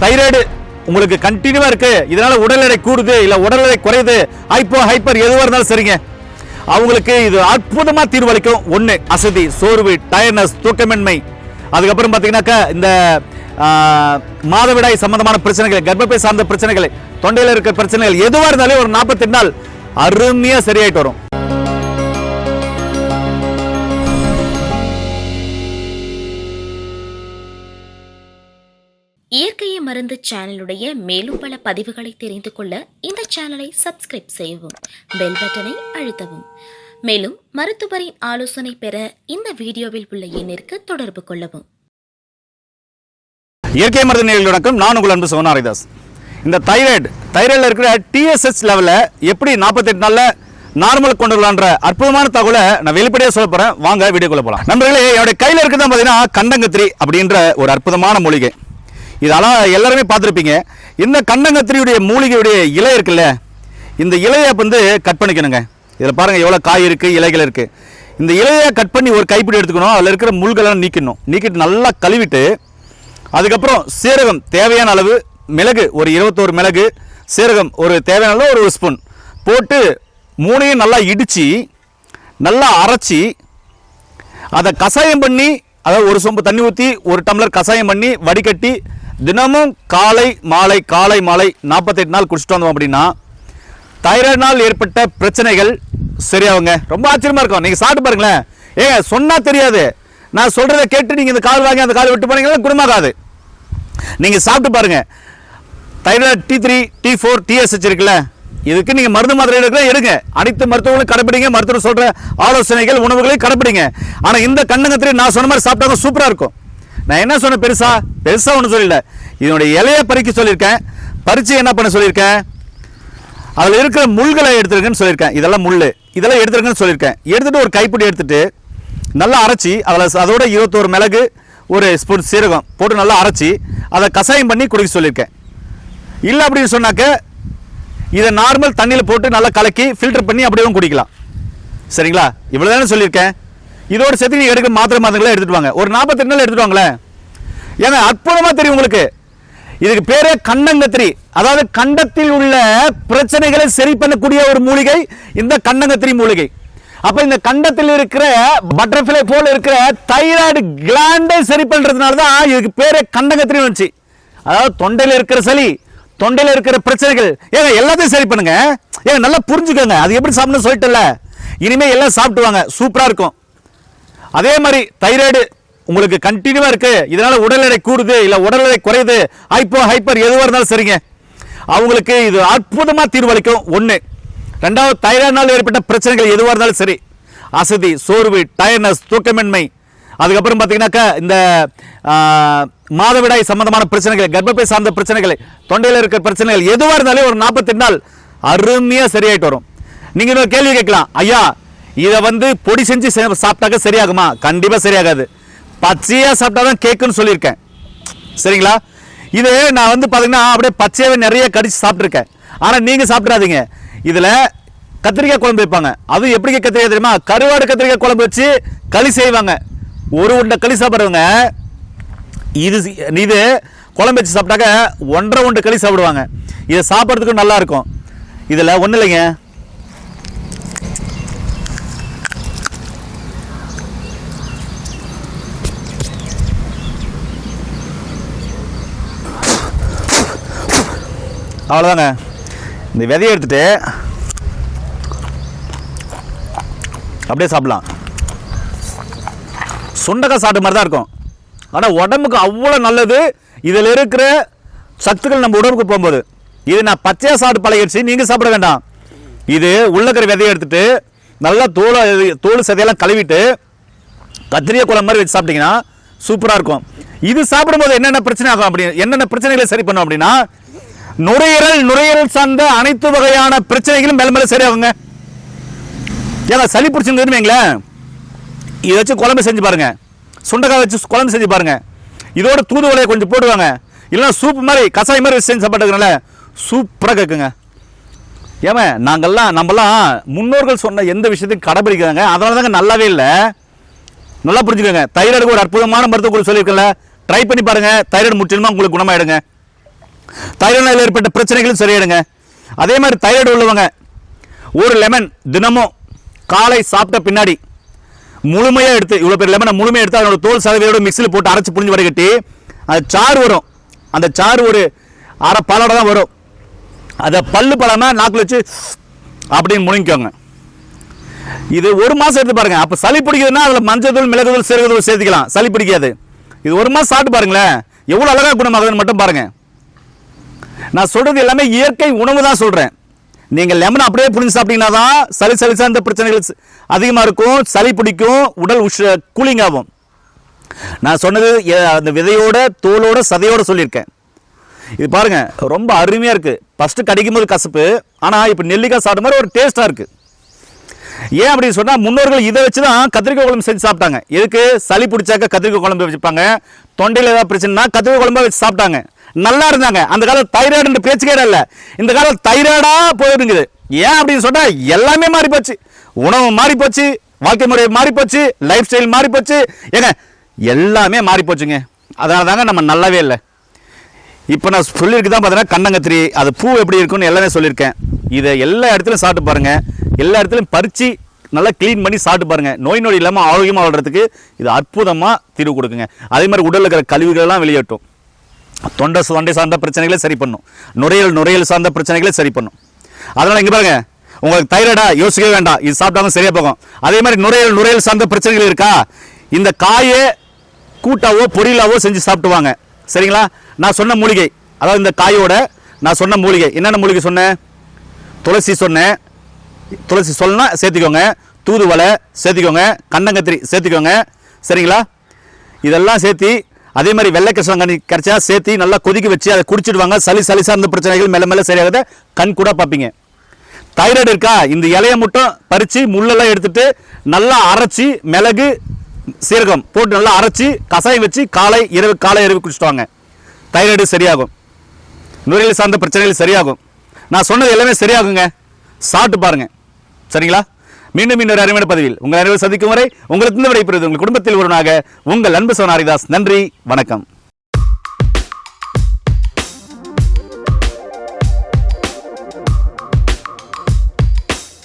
Thyroid உங்களுக்கு கண்டினியூவா இருக்கு, இதனால உடல் எடை கூடுது இல்ல உடல் எடை குறையுது, ஹைப்பர் எதுவா இருந்தாலும் சரிங்க, அவங்களுக்கு இது அற்புதமா தீர்வளிக்கும். ஒண்ணு அசதி, சோர்வு, டயர்னஸ், தூக்கமின்மை, அதுக்கப்புறம் பாத்தீங்கன்னாக்கா இந்த மாதவிடாய் சம்பந்தமான பிரச்சனைகள், கர்ப்பப்பை சார்ந்த பிரச்சனைகள், தொண்டையில இருக்கிற பிரச்சனைகள் எதுவா இருந்தாலும் ஒரு 48 நாள் அருமையா சரியாயிட்டு வரும். இயற்கையை மருந்து சேனலுடைய மேலும் பல பதிவுகளை தெரிந்து கொள்ள இந்த சேனலை சப்ஸ்கிரைப் செய்யவும், பெல் பட்டனை அழுத்தவும். மேலும் மருத்துவரின் ஆலோசனை பெற இந்த வீடியோவில் உள்ள எண்ணிற்கு தொடர்பு கொள்ளவும். இயற்கை மருந்து நேயர்களுக்கு வணக்கம். நான் உங்கள் அன்பு சோனா ஹரிதாஸ். இந்த தைராய்டில் இருக்கிற TSH லெவலை எப்படி 48 நாள்ல நார்மல் கொண்டு வரலான்ற அற்புதமான தகவலை நான் வெளிப்படையாக சொல்ல போறேன். வாங்க வீடியோக்குள்ள போலாம். நண்பர்களே, என்னுடைய கையில் இருக்கிறது பார்த்தீங்கன்னா கண்டங்கத்திரி அப்படின்ற ஒரு அற்புதமான மூலிகை. இதெல்லாம் எல்லாருமே பார்த்துருப்பீங்க. இந்த கண்டங்கத்திரியுடைய மூலிகையுடைய இலை இருக்குல்ல, இந்த இலையை வந்து கட் பண்ணிக்கணுங்க. இதில் பாருங்கள் எவ்வளோ காய் இருக்குது, இலைகள் இருக்குது. இந்த இலையை கட் பண்ணி ஒரு கைப்பிடி எடுத்துக்கணும். அதில் இருக்கிற முள்களெல்லாம் நீக்கிட்டு நல்லா கழுவிட்டு, அதுக்கப்புறம் சீரகம் தேவையான அளவு, மிளகு ஒரு 21 மிளகு, சீரகம் ஒரு தேவையான அளவு ஒரு ஸ்பூன் போட்டு மூணையும் நல்லா இடித்து நல்லா அரைச்சி அதை கஷாயம் பண்ணி, அதாவது ஒரு சொம்பு தண்ணி ஊற்றி ஒரு டம்ளர் கஷாயம் பண்ணி வடிகட்டி தினமும் காலை மாலை 48 நாள் குடிச்சிட்டு வந்தோம் அப்படின்னா தைராய்டினால் ஏற்பட்ட பிரச்சனைகள் சரியாகுங்க. ரொம்ப ஆச்சரியமா இருக்கும். நீங்க சாப்பிட்டு பாருங்களேன். ஏங்க சொன்னா தெரியாது, நான் சொல்றதை கேட்டு நீங்க இந்த கால் வாங்கி அந்த கால் விட்டு போனீங்கன்னா குணமாகாது. நீங்க சாப்பிட்டு பாருங்க. தைராய்டு T3 T4 TSH இருக்குல்ல, இதுக்கு நீங்க மருந்து மாத்திரை எடுங்க. அனைத்து மருத்துவங்களும் கடைபிடிங்க. மருத்துவர் சொல்ற ஆலோசனைகள் உணவுகளையும் கடைபிடிங்க. ஆனா இந்த கண்டங்கத்திரி நான் சொன்ன மாதிரி சாப்பிட்டாங்க சூப்பரா இருக்கும். நான் என்ன சொன்னேன், பெருசா ஒன்றும் சொல்லல. இதனுடைய இலையை பறிக்க சொல்லியிருக்கேன், பறிச்சு என்ன பண்ண சொல்லியிருக்கேன், அதில் இருக்கிற முள்களை எடுத்துருங்கன்னு சொல்லியிருக்கேன். இதெல்லாம் முள், இதெல்லாம் எடுத்துருங்கன்னு சொல்லியிருக்கேன். எடுத்துட்டு ஒரு கைப்பிடி எடுத்துட்டு நல்லா அரைச்சி அதோட 21 மிளகு ஒரு ஸ்பூன் சீரகம் போட்டு நல்லா அரைச்சி அதை கஷாயம் பண்ணி குடிக்க சொல்லியிருக்கேன். இல்லை அப்படின்னு சொன்னாக்க இதை நார்மல் தண்ணியில் போட்டு நல்லா கலக்கி ஃபில்டர் பண்ணி அப்படியே குடிக்கலாம். சரிங்களா? இவ்வளோ தானே சொல்லியிருக்கேன். இதோட சேர்த்து நீங்கள் எடுக்க மாத்திரை எடுத்துட்டு வாங்க. ஒரு 48 நாள் எடுத்துட்டு வாங்களேன். ஏன்னா அற்புதமாக தெரியும் உங்களுக்கு. இதுக்கு பேரே கண்டங்கத்திரி, அதாவது கண்டத்தில் உள்ள பிரச்சனைகளை சரி பண்ணக்கூடிய ஒரு மூலிகை இந்த கண்டங்கத்திரி மூலிகை. அப்ப இந்த கண்டத்தில் இருக்கிற பட்டர்ஃப்ளை போல இருக்கிற தைராய்டு கிளாண்டை சரி பண்றதுனால தான் இதுக்கு பேரே கண்டங்கத்திரி வந்துச்சு. அதாவது தொண்டையில் இருக்கிற சளி, தொண்டையில் இருக்கிற பிரச்சனைகள், ஏங்க எல்லாத்தையும் சரி பண்ணுங்க. ஏங்க நல்லா புரிஞ்சுக்கோங்க. அது எப்படி சாப்பிடணும்னு சொல்லிட்டல, இனிமே எல்லாம் சாப்பிட்டு வாங்க, சூப்பரா இருக்கும். அதே மாதிரி தைராய்டு உங்களுக்கு கண்டினியூவா இருக்கு, இதனால உடல் எடை கூடுது இல்ல உடல் எடை குறையுது, ஹைப்பர் எதுவா இருந்தாலும் சரிங்க, அவங்களுக்கு இது அற்புதமா தீர்வளிக்கும். ஒண்ணு. ரெண்டாவது, தைராய்டினால் ஏற்பட்ட பிரச்சனைகள் எதுவா இருந்தாலும் சரி, அசதி, சோர்வு, டயர்னஸ், தூக்கமின்மை, அதுக்கப்புறம் பார்த்தீங்கன்னாக்கா இந்த மாதவிடாய் சம்பந்தமான பிரச்சனைகள், கர்ப்பப்பை சார்ந்த பிரச்சனைகள், தொண்டையில் இருக்கிற பிரச்சனைகள் எதுவா இருந்தாலும் ஒரு 48 நாள் அருமையா சரியாயிட்டு வரும். நீங்க இன்னொரு கேள்வி கேட்கலாம், ஐயா இதை வந்து பொடி செஞ்சு சாப்பிட்டாக்க சரியாகுமா? கண்டிப்பா சரியாகாது. பச்சையா சாப்பிட்டாதான் கேக்குன்னு சொல்லியிருக்கேன். சரிங்களா? இது நான் வந்து பாத்தீங்கன்னா அப்படியே பச்சையாவே நிறைய கடிச்சு சாப்பிட்டுருக்கேன். ஆனா நீங்க சாப்பிடாதீங்க. இதுல கத்திரிக்காய் குழம்பு வைப்பாங்க. அது எப்படி கத்திரிக்காய் தெரியுமா? கருவாடு கத்திரிக்காய் குழம்பு வச்சு களி செய்வாங்க. ஒரு உண்டை களி சாப்பிடுறவங்க இது குழம்பு வச்சு சாப்பிட்டாக்க 1.5 உண்டை களி சாப்பிடுவாங்க. இதை சாப்பிட்றதுக்கு நல்லா இருக்கும். இதுல ஒண்ணு இல்லைங்க, அவ்வளோதாங்க. இந்த விதையை எடுத்துட்டு அப்படியே சாப்பிடலாம். சுண்டக்காய் சாப்பிட்ட மாதிரி தான் இருக்கும். ஆனால் உடம்புக்கு அவ்வளோ நல்லது. இதில் இருக்கிற சத்துக்கள் நம்ம உடம்புக்கு போகும்போது, இது நான் பச்சையாக சாப்பிட்டு பழகிடுச்சு, நீங்கள் சாப்பிட வேண்டாம். இது உள்ளக்கிற விதையை எடுத்துட்டு நல்லா தோல் சதையெல்லாம் கழுவிட்டு கத்திரிக்காய் குழம்பு மாதிரி வச்சு சாப்பிட்டீங்கன்னா சூப்பராக இருக்கும். இது சாப்பிடும்போது என்னென்ன பிரச்சனை ஆகும், அப்படி என்னென்ன பிரச்சனைகளை சரி பண்ணும் அப்படின்னா, நுரையீரல் சார்ந்த அனைத்து வகையான பிரச்சனைகளும் மேல சரியாகுங்க. ஏன்னா சளி பிடிச்சிருந்ததுன்னு வைங்களேன், இதை வச்சு குழம்பு செஞ்சு பாருங்க, சுண்டக்காய் வச்சு குழம்பு செஞ்சு பாருங்க. இதோட தூதுவளையை கொஞ்சம் போடுவாங்க, இல்லைன்னா சூப் மாதிரி கசாயம் மாதிரி செஞ்சு சாப்பிட்டுக்கிறனால சூப்பராக கேட்குங்க. ஏமா நம்மலாம் முன்னோர்கள் சொன்ன எந்த விஷயத்தையும் கடைபிடிக்கிறாங்க, அதனால தாங்க நல்லாவே இல்லை. நல்லா புரிஞ்சுக்கோங்க. தைராய்டுக்கு ஒரு அற்புதமான மருத்துவ சொல்லியிருக்கல, ட்ரை பண்ணி பாருங்க. தைராய்டு முற்றிலுமா உங்களுக்கு குணமாயிடுங்க. தைராய்டில் ஏற்பட்ட பிரச்சனைகளும் சரியாயிடுங்க. அதே மாதிரி தைராய்டு உள்ளவங்க ஒரு லெமன் தினமும் காலை சாப்பிட்ட பின்னாடி முழுமையாக எடுத்து, இவ்வளோ பேர் லெமனை முழுமையாக எடுத்து அதனோட தோல் சதவீதோட மிக்சியில் போட்டு அரைச்சி புரிஞ்சு வடிகட்டி அது சாறு வரும். அந்த சாறு ஒரு அரை பாலோட தான் வரும். அதை பல்லு பழமாக நாக்கில் வச்சு அப்படின்னு முழுங்கிக்கோங்க. இது ஒரு மாதம் எடுத்து பாருங்க. அப்போ சளி பிடிக்குதுன்னா அதில் மஞ்சள் தூள், மிளகு தூள், சீரக தூள் சேர்த்துக்கலாம், சளி பிடிக்காது. இது ஒரு மாதம் சாப்பிட்டு பாருங்களேன், எவ்வளோ அழகாக குணமாகுதுன்னு மட்டும் பாருங்க. நான் சொல்றது எல்லாமே இயற்கை உணவு தான் சொல்றேன். நீங்க லெமன் அப்படியே புரிஞ்சு சாப்பிட்டீங்கன்னா தான் சளி சார்ந்த பிரச்சனைகள் அதிகமாக இருக்கும், சளி பிடிக்கும், உடல் கூலிங் ஆகும். நான் சொன்னது அந்த விதையோட தோலோட சதையோட சொல்லியிருக்கேன். இது பாருங்க ரொம்ப அருமையா இருக்கு. ஃபர்ஸ்ட் கடிக்கும் போது கசப்பு, ஆனா இப்போ நெல்லிக்காய் சாப்பிட்ட மாதிரி ஒரு டேஸ்டா இருக்கு. ஏன் அப்படின்னு சொன்னா முன்னோர்கள் இதை வச்சு தான் கத்திரிக்காய் குழம்பு செஞ்சு சாப்பிட்டாங்க. எதுக்கு? சளி பிடிச்சாக்க கத்திரிக்காய் குழம்பு வச்சுப்பாங்க, தொண்டையில் ஏதாவது பிரச்சனைனா கத்திரிக்காய் குழம்பா வச்சு சாப்பிட்டாங்க, நல்லா இருந்தாங்க. அந்த காலத்து தைராய்டு பேச்சுக்கே இல்லை. இந்த காலம் தைராய்டா போயிருக்குது. ஏன் அப்படின்னு சொன்னா எல்லாமே மாறி போச்சு, உணவு மாறி போச்சு, வாழ்க்கை முறை மாறி போச்சு, லைஃப் ஸ்டைல் மாறி போச்சு, ஏங்க எல்லாமே மாறி போச்சுங்க. அதனால தாங்க நம்ம நல்லாவே இல்லை. இப்போ நான் சொல்லியிருக்கு தான் பார்த்தீங்கன்னா கண்டங்கத்திரி அது பூ எப்படி இருக்குன்னு எல்லாமே சொல்லியிருக்கேன். இதை எல்லா இடத்துலையும் சாப்பிட்டு பாருங்க, எல்லா இடத்துலையும் பறித்து நல்லா க்ளீன் பண்ணி சாப்பிட்டு பாருங்க. நோய் நொடி இல்லாமல் ஆரோக்கியமாக வாழ்றதுக்கு இது அற்புதமாக தீர்வு கொடுக்குங்க. அதே மாதிரி உடலில் இருக்கிற கழிவுகளெல்லாம் வெளியேட்டும், தொண்டை சார்ந்த பிரச்சனைகளை சரி பண்ணும், நுரையீரல் சார்ந்த பிரச்சனைகளை சரி பண்ணும். அதனால் இங்கே பாருங்க, உங்களுக்கு தைராய்டா யோசிக்கவே வேண்டாம், இது சாப்பிட்டாலும் சரியாக போகும். அதே மாதிரி நுரையீரல் சார்ந்த பிரச்சனைகள் இருக்கா, இந்த காயை கூட்டாவோ பொரியலாவோ செஞ்சு சாப்பிட்டுவாங்க. சரிங்களா? நான் சொன்ன மூலிகை, அதாவது இந்த காயோட நான் சொன்ன மூலிகை என்னென்ன மூலிகை சொன்னேன்? துளசி சொன்னேன், துளசி சொல்லனா சேர்த்துக்கோங்க, தூதுவளை சேர்த்துக்கோங்க, கண்டங்கத்திரி சேர்த்துக்கோங்க. சரிங்களா? இதெல்லாம் சேர்த்து அதே மாதிரி வெள்ளை கிருஷ்ணங்கனி கரைச்சா சேர்த்து நல்லா கொதிக்க வச்சு அதை குடிச்சிடுவாங்க. சளி சார்ந்த பிரச்சனைகள் மெல்ல மெல்ல சரியாகிறத கண் கூட பார்ப்பீங்க. தைராய்டு இருக்கா, இந்த இலையை மட்டும் பறித்து முள்ளெல்லாம் எடுத்துட்டு நல்லா அரைச்சி மிளகு சீரகம் போட்டு நல்லா அரைச்சி கசாயம் வச்சு காலை இரவு குடிச்சிட்டு வாங்க. தைராய்டு சரியாகும், நுரையீரல் சார்ந்த பிரச்சனைகள் சரியாகும். நான் சொன்னது எல்லாமே சரியாகுங்க, சாப்பிட்டு பாருங்க. சரிங்களா? மீண்டும் இன்னொரு அருமையான பதிவில் உங்கள் அனைவரும் சந்திக்கும் வரை உங்களுக்கு விடைபெறுவது உங்கள் குடும்பத்தில் ஒருவனாக உங்கள் அன்பு சோனாரிதாஸ். நன்றி, வணக்கம்.